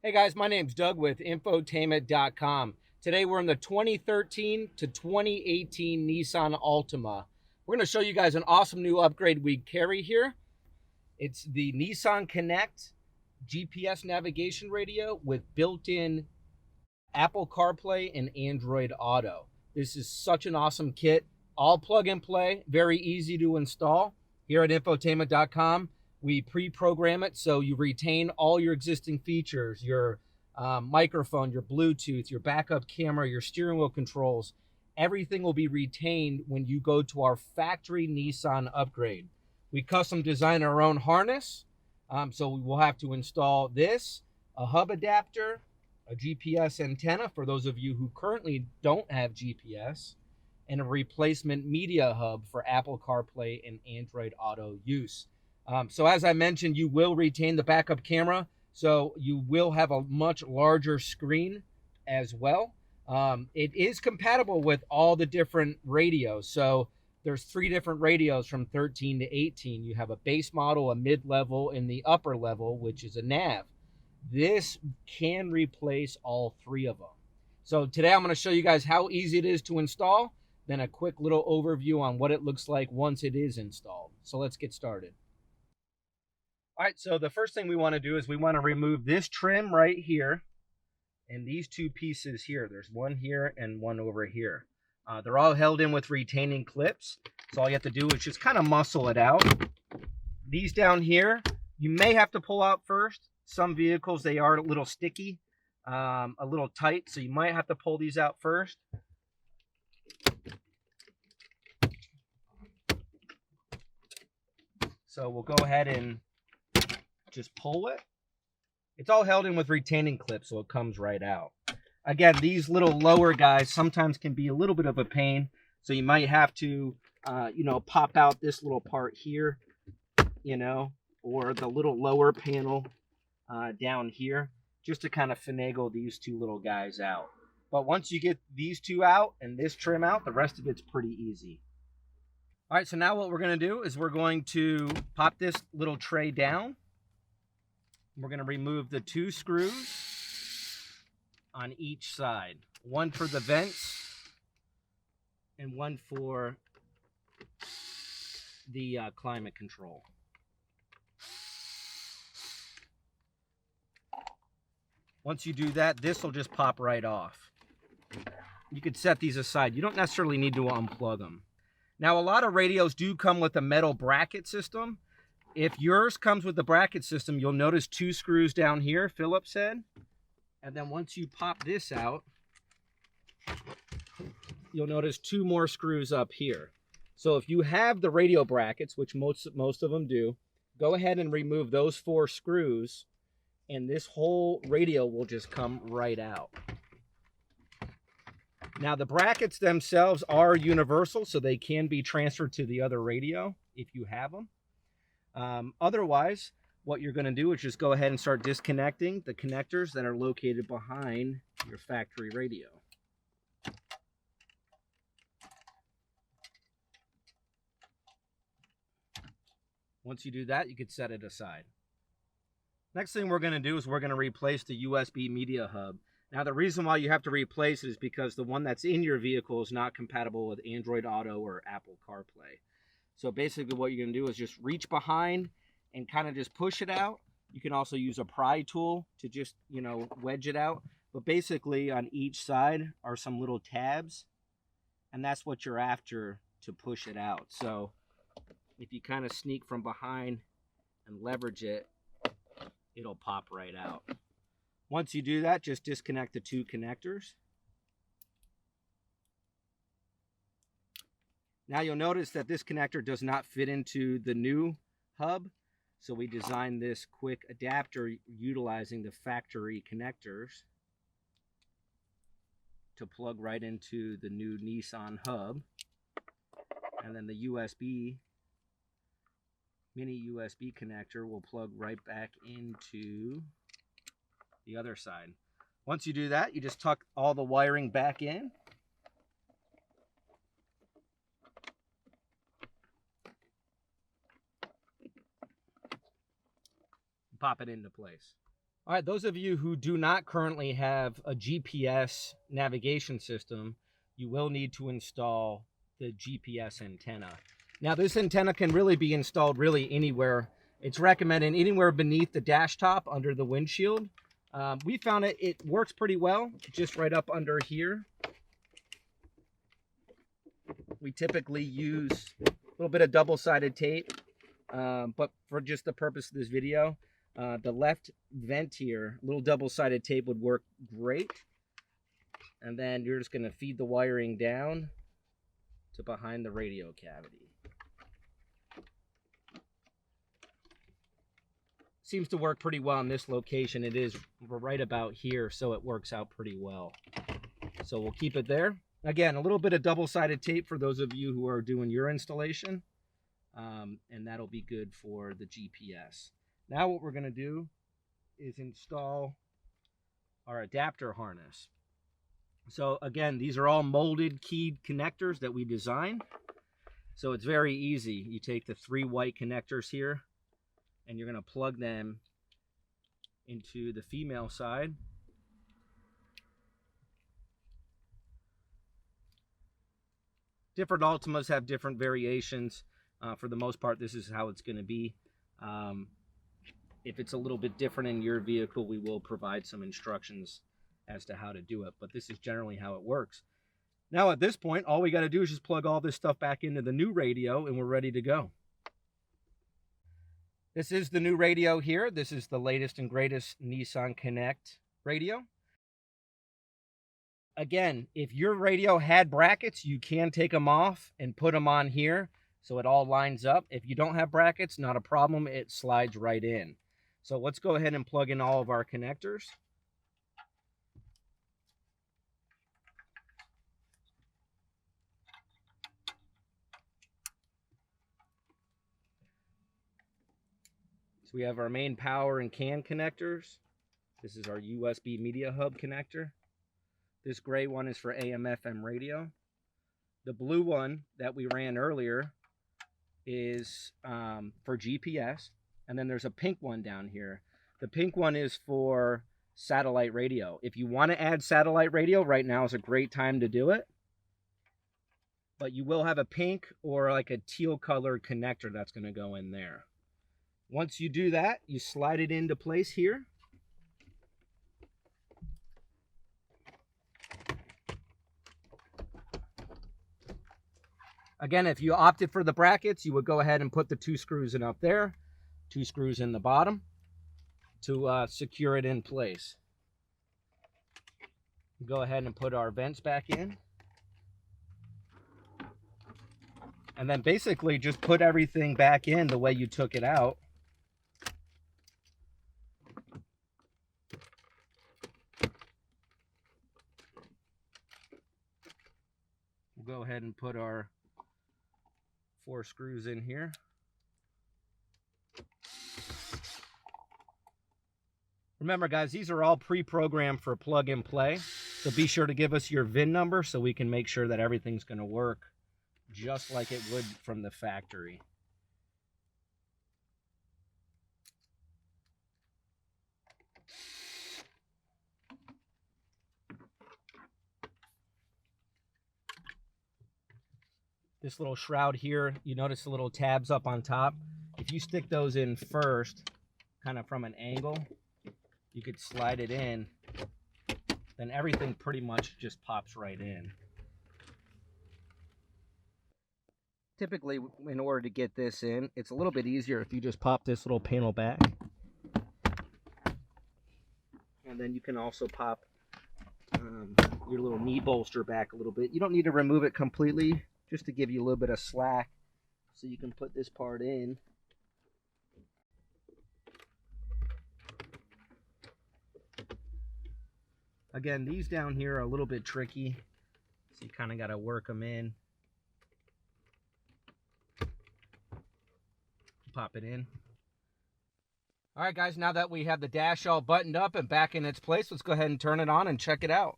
Hey guys, my name's Doug with Infotainment.com. Today we're in the 2013 to 2018 Nissan Altima. We're going to show you guys an awesome new upgrade we carry here. It's the NissanConnect GPS navigation radio with built-in Apple CarPlay and Android Auto. This is such an awesome kit. All plug and play, very easy to install. Here at Infotainment.com, we pre-program it so you retain all your existing features, your microphone, your Bluetooth, your backup camera, your steering wheel controls. Everything will be retained when you go to our factory Nissan upgrade. We custom design our own harness, so we will have to install this, a hub adapter, a GPS antenna for those of you who currently don't have GPS, and a replacement media hub for Apple CarPlay and Android Auto use. So as I mentioned, you will retain the backup camera, so you will have a much larger screen as well. It is compatible with all the different radios. So there's 3 different radios from 13 to 18. You have a base model, a mid-level, and the upper level, which is a nav. This can replace all 3 of them. So today I'm going to show you guys how easy it is to install, then a quick little overview on what it looks like once it is installed. So let's get started. All right, so the first thing we want to do is we want to remove this trim right here and these 2 pieces here. There's one here and one over here. They're all held in with retaining clips. So all you have to do is just kind of muscle it out. These down here, you may have to pull out first. Some vehicles, they are a little sticky, a little tight, so you might have to pull these out first. So we'll go ahead and just pull it. It's all held in with retaining clips, so it comes right out. Again, these little lower guys sometimes can be a little bit of a pain, so you might have to, pop out this little part here, or the little lower panel down here, just to kind of finagle these 2 little guys out. But once you get these 2 out and this trim out, the rest of it's pretty easy. All right, so now what we're going to do is we're going to pop this little tray down. We're going to remove the 2 screws on each side. One for the vents and one for the climate control. Once you do that, this will just pop right off. You could set these aside. You don't necessarily need to unplug them. Now, a lot of radios do come with a metal bracket system. If yours comes with the bracket system, you'll notice 2 screws down here, Phillips said. And then once you pop this out, you'll notice 2 more screws up here. So if you have the radio brackets, which most of them do, go ahead and remove those 4 screws, and this whole radio will just come right out. Now, the brackets themselves are universal, so they can be transferred to the other radio if you have them. Otherwise, what you're going to do is just go ahead and start disconnecting the connectors that are located behind your factory radio. Once you do that, you can set it aside. Next thing we're going to do is we're going to replace the USB media hub. Now, the reason why you have to replace it is because the one that's in your vehicle is not compatible with Android Auto or Apple CarPlay. So basically what you're going to do is just reach behind and kind of just push it out. You can also use a pry tool to just, wedge it out. But basically on each side are some little tabs, and that's what you're after to push it out. So if you kind of sneak from behind and leverage it, it'll pop right out. Once you do that, just disconnect the 2 connectors. Now you'll notice that this connector does not fit into the new hub. So we designed this quick adapter utilizing the factory connectors to plug right into the new Nissan hub. And then the mini USB connector will plug right back into the other side. Once you do that, you just tuck all the wiring back in. Pop it into place. All right, those of you who do not currently have a GPS navigation system, you will need to install the GPS antenna. Now, this antenna can really be installed really anywhere. It's recommended anywhere beneath the dash top under the windshield. We found it works pretty well just right up under here. We typically use a little bit of double-sided tape, but for just the purpose of this video, the left vent here, a little double-sided tape would work great. And then you're just going to feed the wiring down to behind the radio cavity. Seems to work pretty well in this location. It is right about here, so it works out pretty well. So we'll keep it there. Again, a little bit of double-sided tape for those of you who are doing your installation. And that'll be good for the GPS. Now what we're going to do is install our adapter harness. So again, these are all molded keyed connectors that we designed. So it's very easy. You take the 3 white connectors here and you're going to plug them into the female side. Different Altimas have different variations. For the most part, this is how it's going to be. If it's a little bit different in your vehicle, we will provide some instructions as to how to do it, but this is generally how it works. Now at this point, all we got to do is just plug all this stuff back into the new radio and we're ready to go. This is the new radio here. This is the latest and greatest NissanConnect radio. Again, if your radio had brackets, you can take them off and put them on here so it all lines up. If you don't have brackets, not a problem. It slides right in. So let's go ahead and plug in all of our connectors. So we have our main power and CAN connectors. This is our USB media hub connector. This gray one is for AM/FM radio. The blue one that we ran earlier is for GPS. And then there's a pink one down here. The pink one is for satellite radio. If you want to add satellite radio, right now is a great time to do it. But you will have a pink or like a teal colored connector that's going to go in there. Once you do that, you slide it into place here. Again, if you opted for the brackets, you would go ahead and put the 2 screws in up there, 2 screws in the bottom to secure it in place. Go ahead and put our vents back in. And then basically just put everything back in the way you took it out. We'll go ahead and put our 4 screws in here. Remember guys, these are all pre-programmed for plug and play. So be sure to give us your VIN number so we can make sure that everything's going to work just like it would from the factory. This little shroud here, you notice the little tabs up on top. If you stick those in first, kind of from an angle, you could slide it in, then everything pretty much just pops right in. Typically, in order to get this in, it's a little bit easier if you just pop this little panel back. And then you can also pop your little knee bolster back a little bit. You don't need to remove it completely, just to give you a little bit of slack so you can put this part in. Again, these down here are a little bit tricky, so you kind of got to work them in. Pop it in. All right, guys, now that we have the dash all buttoned up and back in its place, let's go ahead and turn it on and check it out.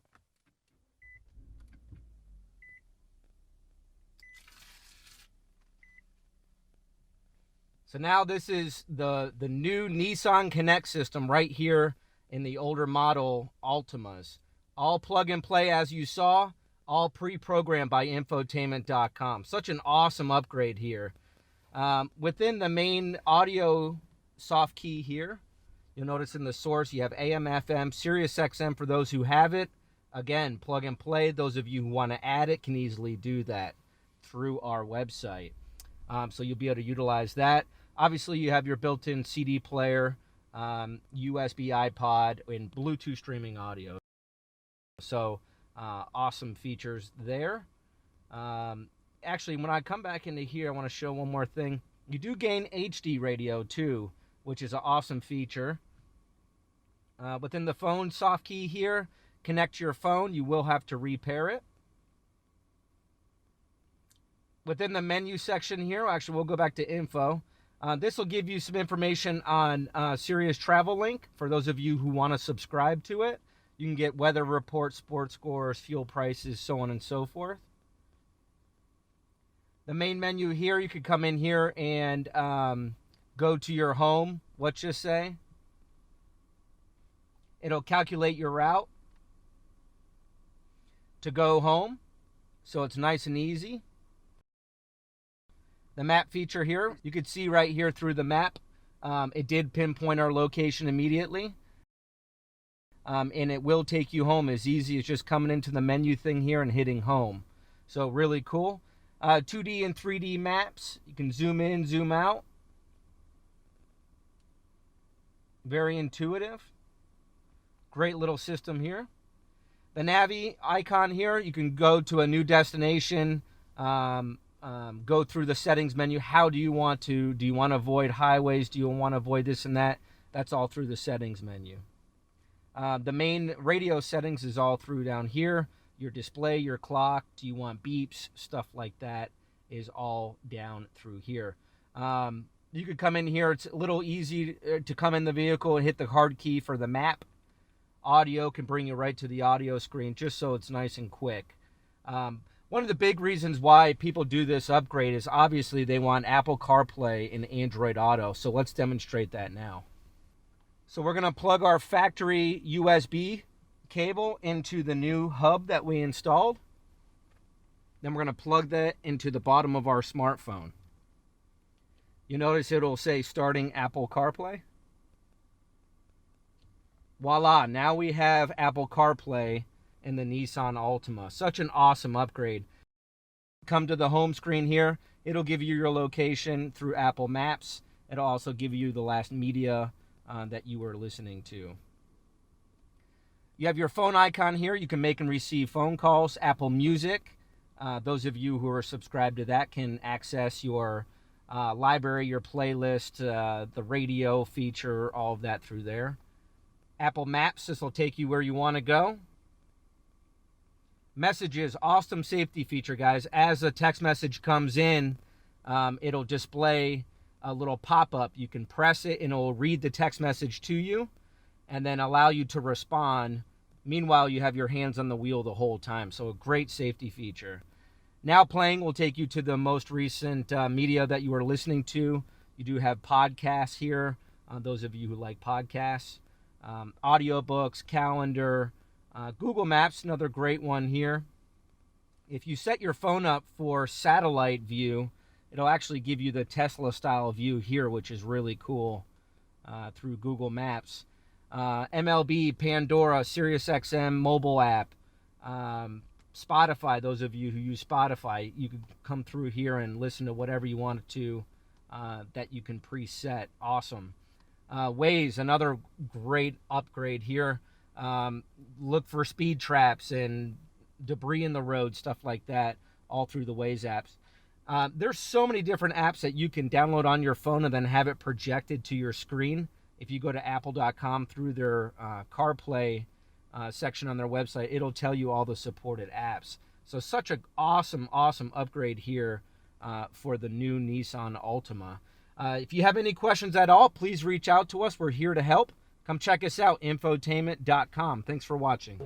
So now this is the new NissanConnect system right here in the older model Altimas. All plug and play, as you saw, all pre-programmed by Infotainment.com. Such an awesome upgrade here. Within the main audio soft key here, you'll notice in the source you have AM, FM, Sirius XM for those who have it. Again, plug and play. Those of you who want to add it can easily do that through our website. So you'll be able to utilize that. Obviously, you have your built-in CD player, USB iPod, and Bluetooth streaming audio. So awesome features there. Actually, when I come back into here, I want to show one more thing. You do gain HD radio too, which is an awesome feature. Within the phone soft key here, connect your phone. You will have to repair it. Within the menu section here, actually, we'll go back to info. This will give you some information on Sirius Travel Link for those of you who want to subscribe to it. You can get weather reports, sports scores, fuel prices, so on and so forth. The main menu here, you could come in here and go to your home. What you say? It'll calculate your route to go home, so it's nice and easy. The map feature here, you could see right here through the map, it did pinpoint our location immediately. And it will take you home as easy as just coming into the menu thing here and hitting home. So really cool. 2D and 3D maps. You can zoom in, zoom out. Very intuitive. Great little system here. The Navi icon here, you can go to a new destination, go through the settings menu. How do you want to? Do you want to avoid highways? Do you want to avoid this and that? That's all through the settings menu. The main radio settings is all through down here. Your display, your clock, do you want beeps, stuff like that is all down through here. You could come in here. It's a little easy to come in the vehicle and hit the hard key for the map. Audio can bring you right to the audio screen just so it's nice and quick. One of the big reasons why people do this upgrade is obviously they want Apple CarPlay and Android Auto. So let's demonstrate that now. So we're going to plug our factory USB cable into the new hub that we installed. Then we're going to plug that into the bottom of our smartphone. You notice it'll say starting Apple CarPlay. Voila, now we have Apple CarPlay in the Nissan Altima. Such an awesome upgrade. Come to the home screen here. It'll give you your location through Apple Maps. It'll also give you the last media that you were listening to. You have your phone icon here. You can make and receive phone calls. Apple Music. Those of you who are subscribed to that can access your library, your playlist, the radio feature, all of that through there. Apple Maps. This will take you where you want to go. Messages. Awesome safety feature, guys. As a text message comes in, it'll display a little pop-up. You can press it and it'll read the text message to you and then allow you to respond. Meanwhile, you have your hands on the wheel the whole time. So a great safety feature. Now Playing will take you to the most recent media that you are listening to. You do have podcasts here, those of you who like podcasts. Audiobooks, calendar, Google Maps, another great one here. If you set your phone up for satellite view, it'll actually give you the Tesla style view here, which is really cool through Google Maps. MLB, Pandora, SiriusXM mobile app, Spotify. Those of you who use Spotify, you can come through here and listen to whatever you want to that you can preset. Awesome. Waze, another great upgrade here. Look for speed traps and debris in the road, stuff like that, all through the Waze apps. There's so many different apps that you can download on your phone and then have it projected to your screen. If you go to apple.com through their CarPlay section on their website, it'll tell you all the supported apps. So such an awesome upgrade here for the new Nissan Altima. If you have any questions at all, please reach out to us. We're here to help. Come check us out, Infotainment.com. Thanks for watching.